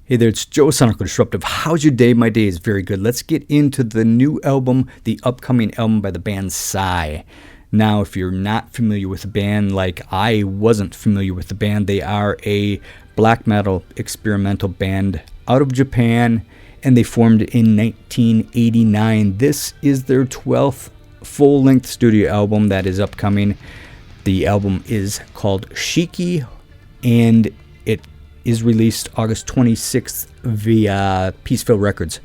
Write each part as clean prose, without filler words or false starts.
Hey there, it's Joe Sonical Disruptive. How's your day? My day is very good. Let's get into the new album, the upcoming album by the band SIGH. Now, if you're not familiar with the band, like I wasn't familiar with the band, they are a black metal experimental band out of Japan, and they formed in 1989. This is their 12th full-length studio album that is upcoming. The album is called Shiki, and it is released August 26th via Peaceville Records.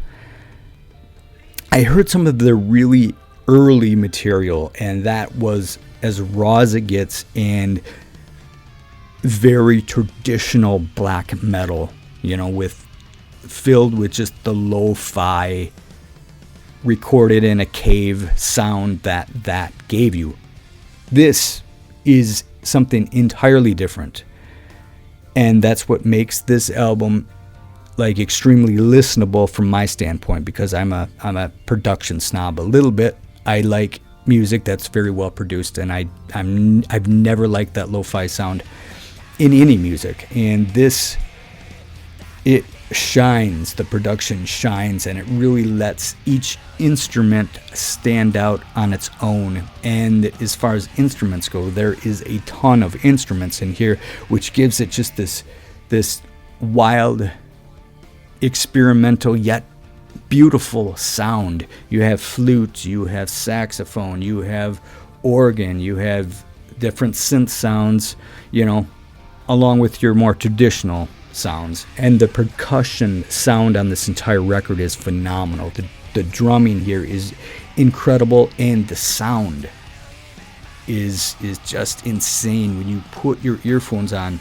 I heard some of their really early material, and that was as raw as it gets and very traditional black metal, filled with just the lo-fi recorded in a cave sound that gave you. This is something entirely different. And that's what makes this album extremely listenable from my standpoint, because I'm a production snob a little bit. I like music that's very well produced, and I've never liked that lo-fi sound in any music. And this, it shines, the production shines, and it really lets each instrument stand out on its own. And as far as instruments go, there is a ton of instruments in here, which gives it just this wild, experimental yet beautiful sound. You have flute, you have saxophone, you have organ, you have different synth sounds, along with your more traditional sounds. And the percussion sound on this entire record is phenomenal. The drumming here is incredible, and the sound is just insane. When you put your earphones on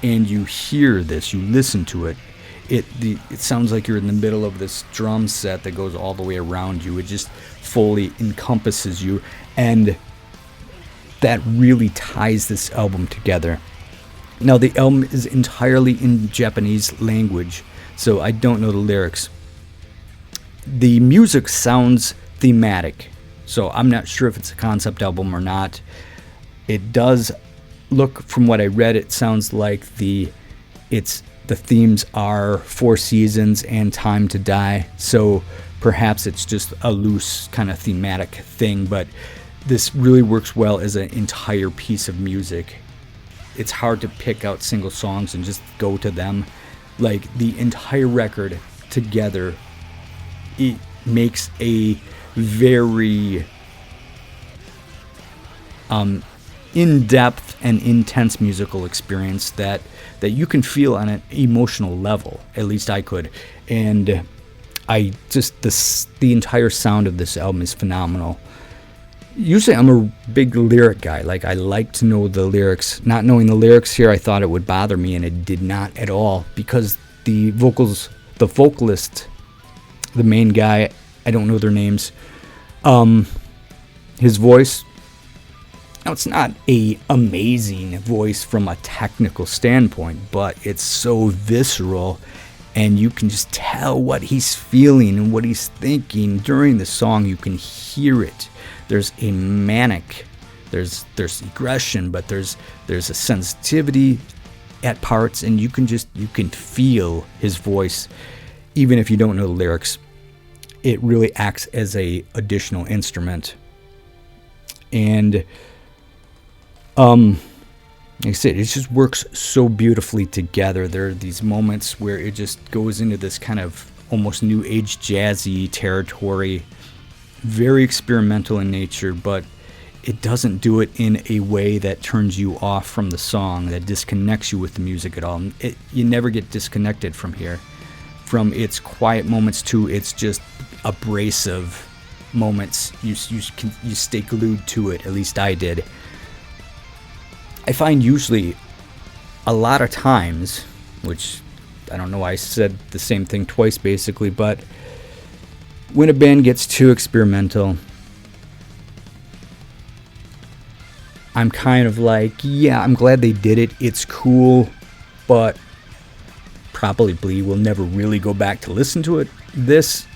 and you hear this, you listen to it, it sounds like you're in the middle of this drum set that goes all the way around you. It just fully encompasses you, and that really ties this album together. Now, the album is entirely in Japanese language, so I don't know the lyrics. The music sounds thematic, so I'm not sure if it's a concept album or not. It does look, from what I read, it sounds like the themes are Four Seasons and Time to Die, so perhaps it's just a loose kind of thematic thing, but this really works well as an entire piece of music. It's hard to pick out single songs and just go to them. The entire record together, it makes a very in-depth and intense musical experience that you can feel on an emotional level. At least I could. And the entire sound of this album is phenomenal. Usually I'm a big lyric guy. I like to know the lyrics. Not knowing the lyrics here, I thought it would bother me, and it did not at all, because the vocalist, the main guy, I don't know their names, his voice, now it's not a amazing voice from a technical standpoint, but it's so visceral, and you can just tell what he's feeling and what he's thinking during the song. You can hear it. There's a manic, there's aggression, but there's a sensitivity at parts, and you can feel his voice, even if you don't know the lyrics. It really acts as a additional instrument. And like I said, it just works so beautifully together. There are these moments where it just goes into this kind of almost new age jazzy territory, very experimental in nature, but it doesn't do it in a way that turns you off from the song, that disconnects you with the music at all. You never get disconnected from here, from its quiet moments to its just abrasive moments. You stay glued to it. At least I did. I find usually a lot of times, which I don't know why I said the same thing twice basically, but when a band gets too experimental, I'm kind of I'm glad they did it. It's cool, but probably will never really go back to listen to it. This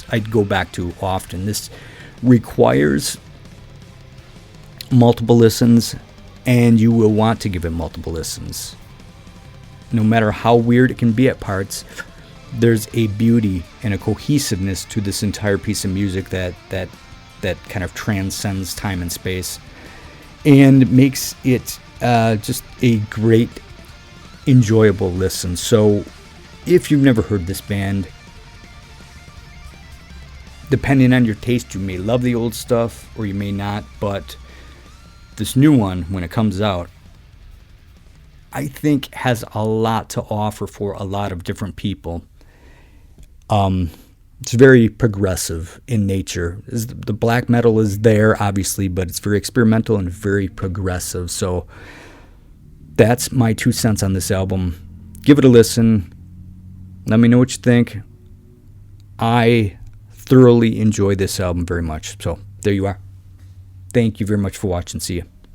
I'd go back to often. This requires multiple listens, and you will want to give it multiple listens. no matter how weird it can be at parts, there's a beauty and a cohesiveness to this entire piece of music that kind of transcends time and space and makes it just a great, enjoyable listen. So if you've never heard this band, depending on your taste, you may love the old stuff or you may not, but this new one, when it comes out, I think has a lot to offer for a lot of different people. It's very progressive in nature. The black metal is there, obviously, but it's very experimental and very progressive. So that's my 2 cents on this album. Give it a listen. Let me know what you think. I thoroughly enjoy this album very much. So there you are. Thank you very much for watching. See you.